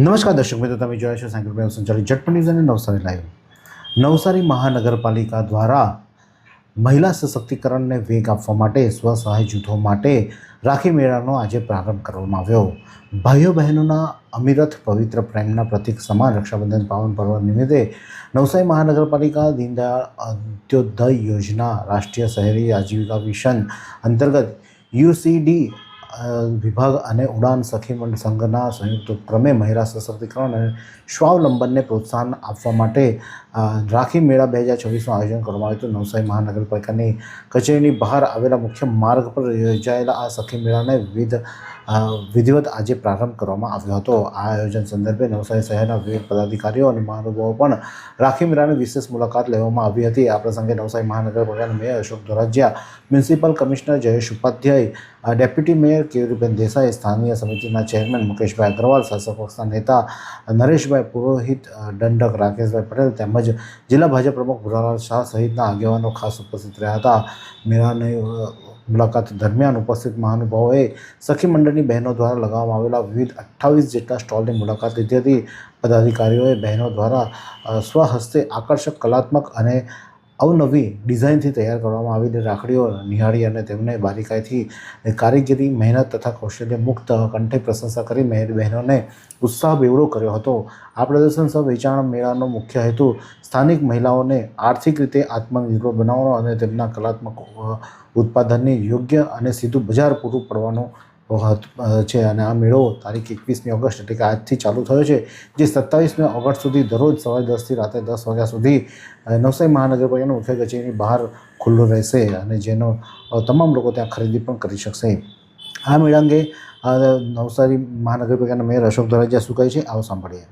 નમસ્કાર દર્શક મિત્રો, તમે જોયા છો સાયકલ સંચાલિત ઝટપટ ન્યૂઝ અને નવસારી લાઈવ. નવસારી મહાનગરપાલિકા દ્વારા મહિલા સશક્તિકરણને વેગ આપવા માટે સ્વસહાય જૂથો માટે રાખી મેળાનો આજે પ્રારંભ કરવામાં આવ્યો. ભાઈઓ બહેનોના અવિરત પવિત્ર પ્રેમના પ્રતીક સમાન રક્ષાબંધન પાવન પર્વ નિમિત્તે નવસારી મહાનગરપાલિકા દીનદયાળ અંત્યોદય યોજના રાષ્ટ્રીય શહેરી આજીવિકા મિશન અંતર્ગત યુસીડી વિભાગ અને ઉડાન સખી મંડળ સંઘના સંયુક્ત ઉપક્રમે મહિલા સશક્તિકરણ અને સ્વાવલંબનને પ્રોત્સાહન આપવા માટે રાખી મેળા 2024નું આયોજન કરવામાં આવ્યું હતું. નવસારી મહાનગરપાલિકાની કચેરીની બહાર આવેલા મુખ્ય માર્ગ પર યોજાયેલા આ સખી મેળાને વિધિવત આજે પ્રારંભ કરવામાં આવ્યો હતો. આ આયોજન સંદર્ભે નવસારી શહેરના વિવિધ પદાધિકારીઓ અને મહાનુભાવો પણ રાખી મેળાની વિશેષ મુલાકાત લેવામાં આવી હતી. આ પ્રસંગે નવસારી મહાનગરપાલિકાના mayor Ashok Dhorajiya, municipal commissioner Jayesh Upadhyay, deputy mayor Keyuriben Desai, સ્થાનીય સમિતિના ચેરમેન મુકેશભાઈ અગ્રવાલ, શાસક પક્ષના નેતા નરેશભાઈ પુરોહિત, દંડક રાકેશભાઈ પટેલ તેમજ જિલ્લા ભાજપ પ્રમુખ ભુરાલાલ શાહ સહિતના આગેવાનો ખાસ ઉપસ્થિત રહ્યા હતા. મેળાની મુલાકાત દરમિયાન ઉપસ્થિત મહાનુભાવોએ સખી મંડળની બહેનો દ્વારા લગાવવામાં આવેલા વિવિધ 28 જેટલા સ્ટોલની મુલાકાત લીધી હતી. પદાધિકારીઓએ બહેનો દ્વારા સ્વહસ્તે આકર્ષક, કલાત્મક અને અવનવી ડિઝાઇનથી તૈયાર કરવામાં આવેલી રાખડીઓ નિહાળી અને તેમને બારીકાઈથી કારીગરી, મહેનત તથા કૌશલ્ય મુક્ત કંઠે પ્રશંસા કરી બહેનોને ઉત્સાહ બેવડો કર્યો હતો. આ પ્રદર્શન સહ વેચાણ મેળાનો મુખ્ય હેતુ સ્થાનિક મહિલાઓને આર્થિક રીતે આત્મનિર્ભર બનાવવાનો અને તેમના કલાત્મક ઉત્પાદનની યોગ્ય અને સીધું બજાર પૂરું પાડવાનો છે. અને આ મેળો તારીખ 21મી ઓગસ્ટ એટલે કે આજથી ચાલુ થયો છે, જે 27મી ઓગસ્ટ સુધી દરરોજ સવારે 10 થી રાત્રે 10 વાગ્યા સુધી નવસારી મહાનગરપાલિકાની મુખ્ય કચેરીની બહાર ખુલ્લો રહેશે અને જેનો તમામ લોકો ત્યાં ખરીદી પણ કરી શકશે. આ મેળા અંગે નવસારી મહાનગરપાલિકાના મેયર અશોક ધોરાજીયા શું કહે છે, આવો સાંભળીએ.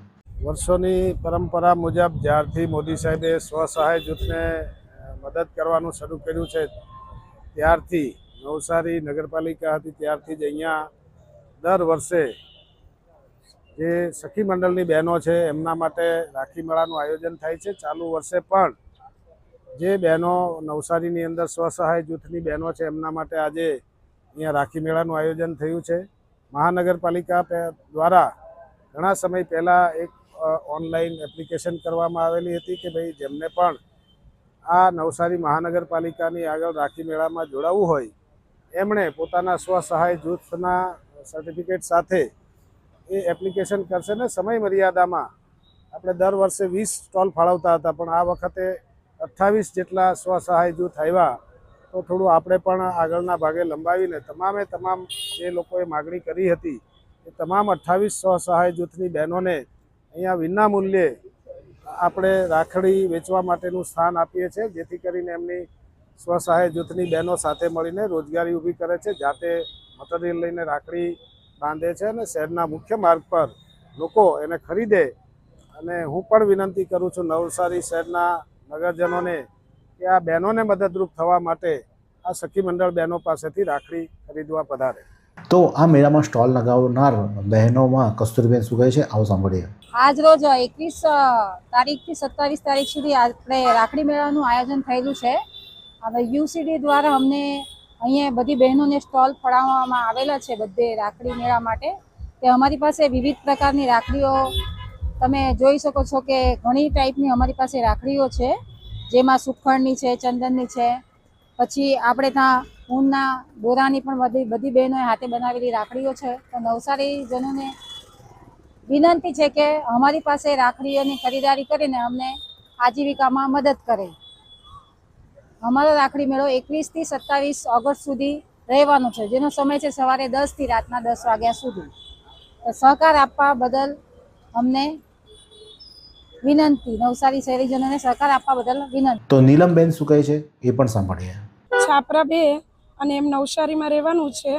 વર્ષોની પરંપરા મુજબ જ્યારથી મોદી સાહેબે સ્વસહાય જૂથને મદદ કરવાનું શરૂ કર્યું છે, ત્યારથી નવસારી નગરપાલિકા હતી ત્યારથી જ અહીંયા દર વર્ષે જે સખી મંડળની બહેનો છે એમના માટે રાખી મેળાનું આયોજન થાય છે. ચાલુ વર્ષે પણ જે બહેનો નવસારીની અંદર સ્વસહાય જૂથની બહેનો છે એમના માટે આજે અહીંયા રાખી મેળાનું આયોજન થયું છે. મહાનગરપાલિકા દ્વારા ઘણા સમય પહેલાં એક ઓનલાઈન એપ્લિકેશન કરવામાં આવેલી હતી કે ભાઈ જેમને પણ આ નવસારી મહાનગરપાલિકાની આગળ રાખી મેળામાં જોડાવવું હોય એમણે પોતાના સ્વસહાય જૂથના સર્ટિફિકેટ સાથે એ એપ્લિકેશન કરશે ને સમય મર્યાદામાં આપણે દર વર્ષે 20 સ્ટોલ ફાળવતા હતા, પણ આ વખતે 28 જેટલા સ્વસહાય જૂથ આવ્યા તો થોડું આપણે પણ આગળના ભાગે લંબાવીને તમામ જે લોકોએ માગણી કરી હતી એ તમામ 28 સ્વસહાય જૂથની બહેનોને અહીંયા વિના મૂલ્યે આપણે રાખડી વેચવા માટેનું સ્થાન આપીએ છીએ, જેથી કરીને એમની સ્વસહાય જૂથની બહેનો સાથે મળીને રોજગારી ઊભી કરે છે, જાતે મટીરિયલ લઈને રાખડી બાંધે છે અને શહેરના મુખ્ય માર્ગ પર લોકો એને ખરીદે. અને હું પણ વિનંતી કરું છું નવસારી શહેરના નગરજનોને કે આ બહેનોને મદદરૂપ થવા માટે આ સખી મંડળ બહેનો પાસેથી રાખડી ખરીદવા પધારે. તો આ મેળામાં સ્ટોલ લગાવનાર બહેનોમાં કસ્તુરીબેન શું કહે છે, આવો સાંભળીએ. આજ રોજ 21 તારીખથી 27 તારીખ સુધી આપણે રાખડી મેળાનું આયોજન થયેલું છે. હવે યુસીડી દ્વારા અમને અહીંયા બધી બહેનોને સ્ટોલ ફાળવવામાં આવેલા છે બધે રાખડી મેળા માટે. તે અમારી પાસે વિવિધ પ્રકારની રાખડીઓ તમે જોઈ શકો છો કે ઘણી ટાઈપની અમારી પાસે રાખડીઓ છે, જેમાં સુખડની છે, ચંદનની છે, પછી આપણે ત્યાં ઊનના દોરાની પણ બધી બહેનોએ હાથે બનાવેલી રાખડીઓ છે. તો નવસારીજનોને વિનંતી છે કે અમારી પાસે રાખડીઓની ખરીદારી કરીને અમને આજીવિકામાં મદદ કરે. અમારો રાખડી મેળો 21 થી 27 ઓગસ્ટ સુધી રહેવાનો છે, જેનો સમય છે સવારે 10 થી રાતના 10 વાગ્યા સુધી. તો સહકાર આપવા બદલ અમને વિનંતી, નવસારી શહેરીજનોને સહકાર આપવા બદલ વિનંતી. તો નીલમબેન શું કહે છે એ પણ સાંભળીએ. છાપરા 2 અને એમ નવસારીમાં રહેવાનું છે.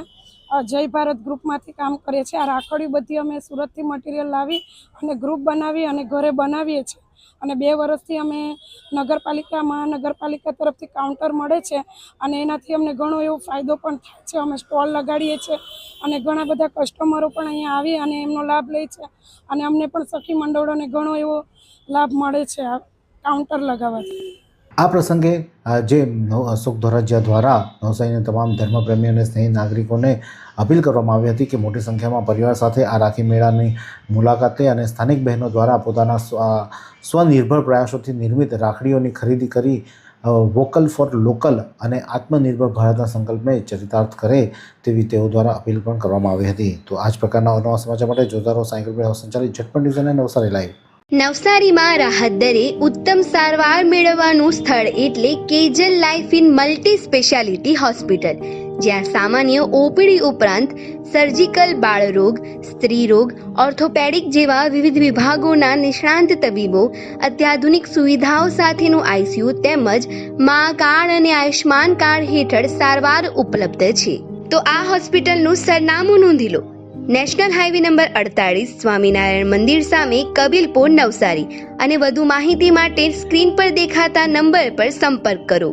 જય ભારત ગ્રુપમાંથી કામ કરીએ છીએ. આ રાખડીઓ બધી અમે સુરતથી મટીરિયલ લાવી અને ગ્રુપ બનાવી અને ઘરે બનાવીએ છીએ. અને 2 વર્ષથી અમે મહાનગરપાલિકા તરફથી કાઉન્ટર મળે છે અને એનાથી અમને ઘણો એવો ફાયદો પણ થાય છે. અમે સ્ટોલ લગાડીએ છીએ અને ઘણા બધા કસ્ટમરો પણ અહીંયા આવી અને એમનો લાભ લે છે અને અમને પણ સખી મંડળોને ઘણો એવો લાભ મળે છે આ કાઉન્ટર લગાવવાથી. આ પ્રસંગે જે અશોક ધોરજીયા દ્વારા નવસારીના તમામ ધર્મપ્રેમી અને સ્નેહી નાગરિકોને અપીલ કરવામાં આવી હતી કે મોટી સંખ્યામાં પરિવાર સાથે આ રાખી મેળાની મુલાકાતે અને સ્થાનિક બહેનો દ્વારા પોતાના સ્વનિર્ભર પ્રયાસોથી નિર્મિત રાખડીઓની ખરીદી કરી વોકલ ફોર લોકલ અને આત્મનિર્ભર ભારતના સંકલ્પને ચરિતાર્થ કરે તેવી તેઓ દ્વારા અપીલ પણ કરવામાં આવી હતી. તો આ જ પ્રકારના અવનવા સમાચાર માટે જોતા રહો સાયકલ મેળા સંચાલિત ઝટપટ ન્યૂઝ અને નવસારી લાઈવ. નવસારીમાં રાહત દરે ઉત્તમ સારવાર મેળવવાનું સ્થળ એટલે Kejal life in multi speciality hospital, જ્યાં સામાન્ય ઓપીડી ઉપરાંત સર્જિકલ, બાળરોગ, સ્ત્રીરોગ, ઓર્થોપેડિક જેવા વિવિધ વિભાગોના નિષ્ણાંત તબીબો, અત્યાધુનિક સુવિધાઓ સાથેનું આઈસીયુ તેમજ મા કાર્ડ અને આયુષ્માન કાર્ડ હેઠળ સારવાર ઉપલબ્ધ છે. તો આ હોસ્પિટલનું સરનામું નોંધી લો. નેશનલ હાઈવે નંબર 48, સ્વામિનારાયણ મંદિર સામે, કબીલપુર, નવસારી. અને વધુ માહિતી માટે સ્ક્રીન પર દેખાતા નંબર પર સંપર્ક કરો.